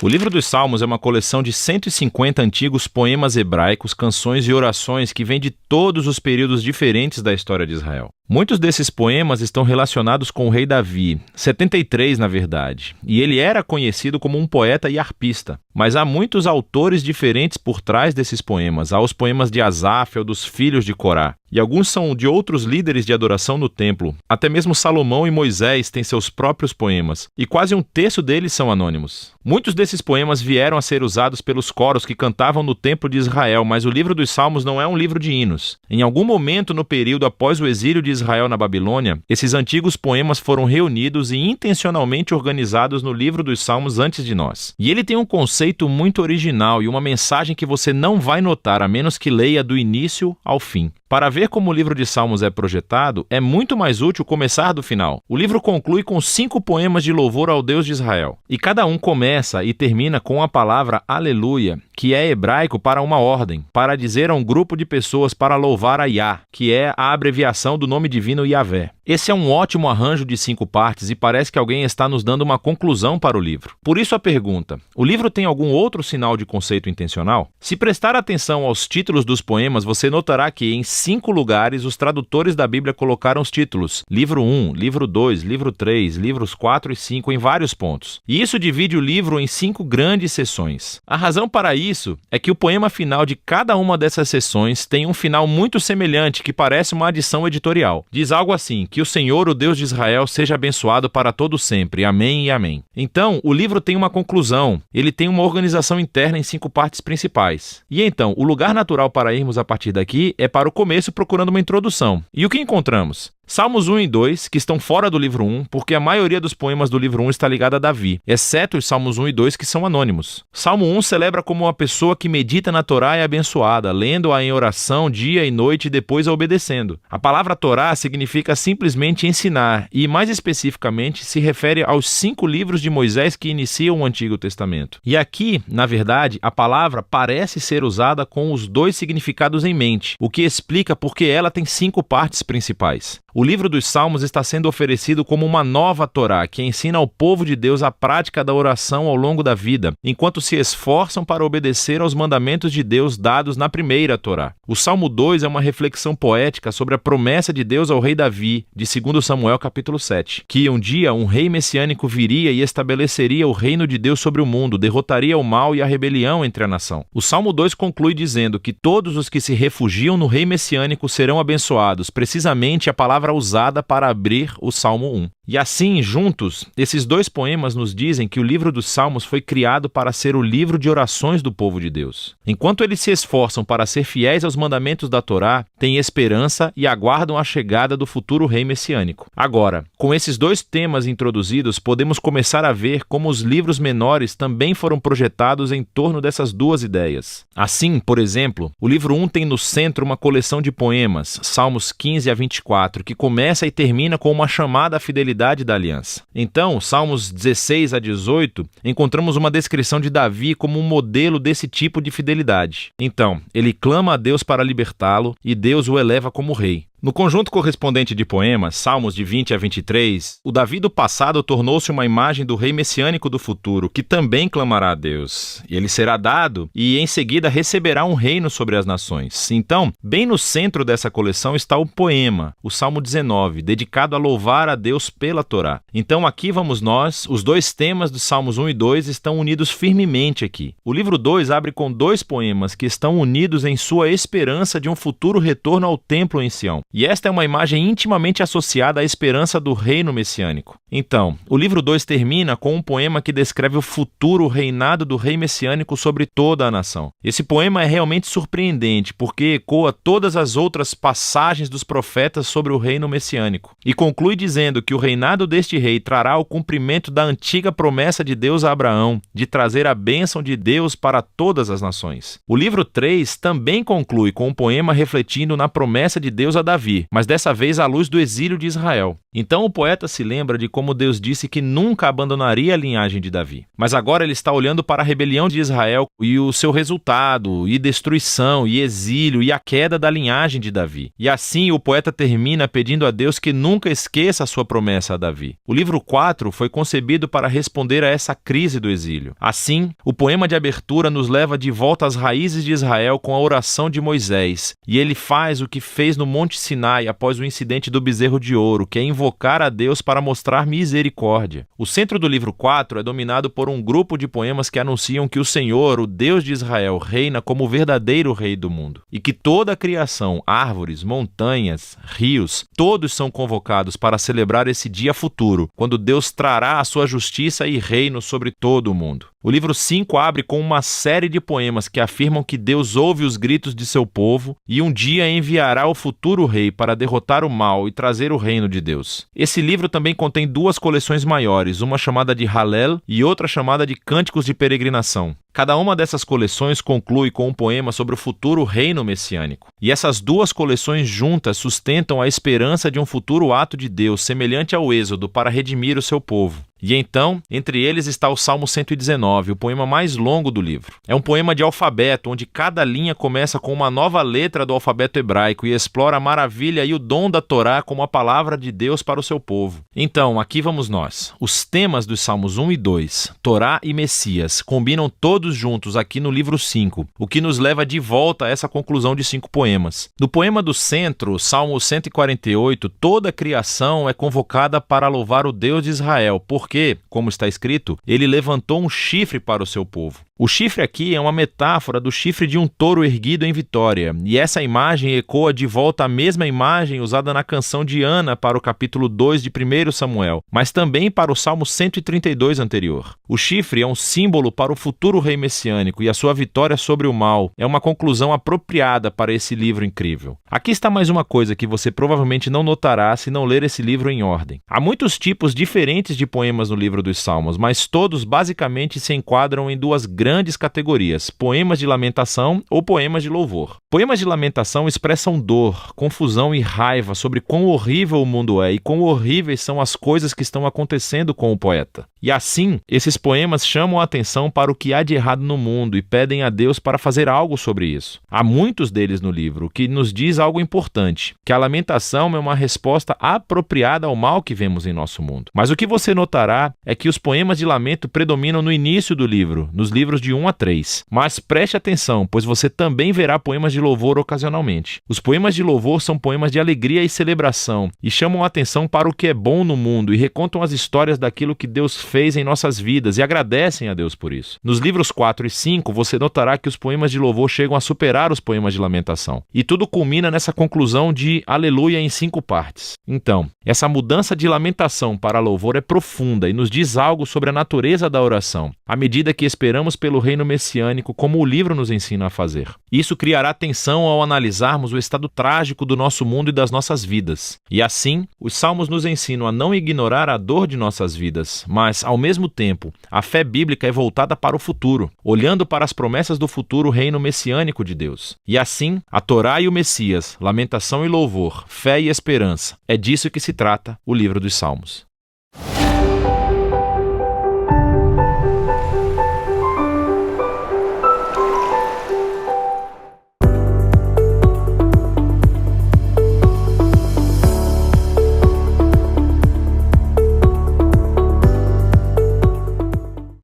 O livro dos Salmos é uma coleção de 150 antigos poemas hebraicos, canções e orações que vêm de todos os períodos diferentes da história de Israel. Muitos desses poemas estão relacionados com o rei Davi, 73 na verdade, e ele era conhecido como um poeta e arpista. Mas há muitos autores diferentes por trás desses poemas. Há os poemas de Asaf ou dos filhos de Corá. E alguns são de outros líderes de adoração no templo. Até mesmo Salomão e Moisés têm seus próprios poemas, e quase um terço deles são anônimos. Muitos desses poemas vieram a ser usados pelos coros que cantavam no templo de Israel, mas o livro dos Salmos não é um livro de hinos. Em algum momento no período após o exílio de Israel na Babilônia, esses antigos poemas foram reunidos e intencionalmente organizados no livro dos Salmos antes de nós. E ele tem um conceito muito original e uma mensagem que você não vai notar a menos que leia do início ao fim. Para ver como o livro de Salmos é projetado, é muito mais útil começar do final. O livro conclui com 5 poemas de louvor ao Deus de Israel. E cada um começa e termina com a palavra Aleluia, que é hebraico para uma ordem, para dizer a um grupo de pessoas para louvar a Yah, que é a abreviação do nome divino Yahvé. Esse é um ótimo arranjo de 5 partes e parece que alguém está nos dando uma conclusão para o livro. Por isso a pergunta: o livro tem algum outro sinal de conceito intencional? Se prestar atenção aos títulos dos poemas, você notará que em 5 lugares os tradutores da Bíblia colocaram os títulos livro 1, livro 2, livro 3, livros 4 e 5 em vários pontos. E isso divide o livro em 5 grandes seções. A razão para isso é que o poema final de cada uma dessas seções tem um final muito semelhante que parece uma adição editorial. Diz algo assim: que o Senhor, o Deus de Israel, seja abençoado para todo sempre. Amém e amém. Então, o livro tem uma conclusão. Ele tem uma organização interna em 5 partes principais. E então, o lugar natural para irmos a partir daqui é para o começo procurando uma introdução. E o que encontramos? Salmos 1 e 2, que estão fora do livro 1, porque a maioria dos poemas do livro 1 está ligada a Davi, exceto os Salmos 1 e 2, que são anônimos. Salmo 1 celebra como uma pessoa que medita na Torá é abençoada, lendo-a em oração dia e noite e depois a obedecendo. A palavra Torá significa simplesmente ensinar, e mais especificamente se refere aos 5 livros de Moisés que iniciam o Antigo Testamento. E aqui, na verdade, a palavra parece ser usada com os 2 significados em mente, o que explica porque ela tem 5 partes principais. O livro dos Salmos está sendo oferecido como uma nova Torá, que ensina ao povo de Deus a prática da oração ao longo da vida, enquanto se esforçam para obedecer aos mandamentos de Deus dados na primeira Torá. O Salmo 2 é uma reflexão poética sobre a promessa de Deus ao rei Davi, de 2 Samuel capítulo 7, que um dia um rei messiânico viria e estabeleceria o reino de Deus sobre o mundo, derrotaria o mal e a rebelião entre a nação. O Salmo 2 conclui dizendo que todos os que se refugiam no rei messiânico serão abençoados, precisamente a palavra usada para abrir o Salmo 1. E assim, juntos, esses 2 poemas nos dizem que o livro dos Salmos foi criado para ser o livro de orações do povo de Deus. Enquanto eles se esforçam para ser fiéis aos mandamentos da Torá, têm esperança e aguardam a chegada do futuro rei messiânico. Agora, com esses 2 temas introduzidos, podemos começar a ver como os livros menores também foram projetados em torno dessas 2 ideias. Assim, por exemplo, o livro 1 tem no centro uma coleção de poemas, Salmos 15 a 24, que começa e termina com uma chamada à fidelidade da aliança. Então, Salmos 16 a 18, encontramos uma descrição de Davi como um modelo desse tipo de fidelidade. Então, ele clama a Deus para libertá-lo e Deus o eleva como rei. No conjunto correspondente de poemas, Salmos de 20 a 23, o Davi do passado tornou-se uma imagem do rei messiânico do futuro, que também clamará a Deus. E ele será dado e, em seguida, receberá um reino sobre as nações. Então, bem no centro dessa coleção está o poema, o Salmo 19, dedicado a louvar a Deus pela Torá. Então, aqui vamos nós, os 2 temas dos Salmos 1 e 2 estão unidos firmemente aqui. O livro 2 abre com 2 poemas que estão unidos em sua esperança de um futuro retorno ao templo em Sião. E esta é uma imagem intimamente associada à esperança do reino messiânico. Então, o livro 2 termina com um poema que descreve o futuro reinado do rei messiânico sobre toda a nação. Esse poema é realmente surpreendente, porque ecoa todas as outras passagens dos profetas sobre o reino messiânico, e conclui dizendo que o reinado deste rei trará o cumprimento da antiga promessa de Deus a Abraão, de trazer a bênção de Deus para todas as nações. O livro 3 também conclui com um poema refletindo na promessa de Deus a Davi, Davi, mas dessa vez à luz do exílio de Israel. Então o poeta se lembra de como Deus disse que nunca abandonaria a linhagem de Davi. Mas agora ele está olhando para a rebelião de Israel e o seu resultado, e destruição, e exílio, e a queda da linhagem de Davi. E assim o poeta termina pedindo a Deus que nunca esqueça a sua promessa a Davi. O livro 4 foi concebido para responder a essa crise do exílio. Assim, o poema de abertura nos leva de volta às raízes de Israel com a oração de Moisés, e ele faz o que fez no Monte Sinai após o incidente do bezerro de ouro, que é invocar a Deus para mostrar misericórdia. O centro do livro 4 é dominado por um grupo de poemas que anunciam que o Senhor, o Deus de Israel, reina como o verdadeiro rei do mundo, e que toda a criação, árvores, montanhas, rios, todos são convocados para celebrar esse dia futuro, quando Deus trará a sua justiça e reino sobre todo o mundo. O livro 5 abre com uma série de poemas que afirmam que Deus ouve os gritos de seu povo e um dia enviará o futuro rei para derrotar o mal e trazer o reino de Deus. Esse livro também contém duas coleções maiores, uma chamada de Hallel e outra chamada de Cânticos de Peregrinação. Cada uma dessas coleções conclui com um poema sobre o futuro reino messiânico. E essas duas coleções juntas sustentam a esperança de um futuro ato de Deus semelhante ao Êxodo para redimir o seu povo. E então, entre eles está o Salmo 119, o poema mais longo do livro. É um poema de alfabeto, onde cada linha começa com uma nova letra do alfabeto hebraico e explora a maravilha e o dom da Torá como a palavra de Deus para o seu povo. Então, aqui vamos nós. Os temas dos Salmos 1 e 2, Torá e Messias, combinam todos juntos aqui no livro 5, o que nos leva de volta a essa conclusão de 5 poemas. No poema do centro, Salmo 148, toda a criação é convocada para louvar o Deus de Israel, porque, como está escrito, ele levantou um chifre para o seu povo. O chifre aqui é uma metáfora do chifre de um touro erguido em vitória, e essa imagem ecoa de volta a mesma imagem usada na canção de Ana para o capítulo 2 de 1 Samuel, mas também para o Salmo 132 anterior. O chifre é um símbolo para o futuro rei messiânico e a sua vitória sobre o mal é uma conclusão apropriada para esse livro incrível. Aqui está mais uma coisa que você provavelmente não notará se não ler esse livro em ordem. Há muitos tipos diferentes de poemas no livro dos Salmos, mas todos basicamente se enquadram em duas grandes categorias: poemas de lamentação ou poemas de louvor. Poemas de lamentação expressam dor, confusão e raiva sobre quão horrível o mundo é e quão horríveis são as coisas que estão acontecendo com o poeta. E assim, esses poemas chamam a atenção para o que há de errado no mundo e pedem a Deus para fazer algo sobre isso. Há muitos deles no livro, o que nos diz algo importante, que a lamentação é uma resposta apropriada ao mal que vemos em nosso mundo. Mas o que você notará é que os poemas de lamento predominam no início do livro, nos livros de 1 a 3. Mas preste atenção, pois você também verá poemas de louvor ocasionalmente. Os poemas de louvor são poemas de alegria e celebração, e chamam a atenção para o que é bom no mundo e recontam as histórias daquilo que Deus fez em nossas vidas e agradecem a Deus por isso. Nos livros 4 e 5, você notará que os poemas de louvor chegam a superar os poemas de lamentação. E tudo culmina nessa conclusão de aleluia em 5 partes. Então, essa mudança de lamentação para louvor é profunda e nos diz algo sobre a natureza da oração, à medida que esperamos pelo reino messiânico, como o livro nos ensina a fazer. Isso criará tensão ao analisarmos o estado trágico do nosso mundo e das nossas vidas. E assim, os salmos nos ensinam a não ignorar a dor de nossas vidas, mas, ao mesmo tempo, a fé bíblica é voltada para o futuro, olhando para as promessas do futuro reino messiânico de Deus. E assim, a Torá e o Messias, lamentação e louvor, fé e esperança, é disso que se trata o livro dos Salmos.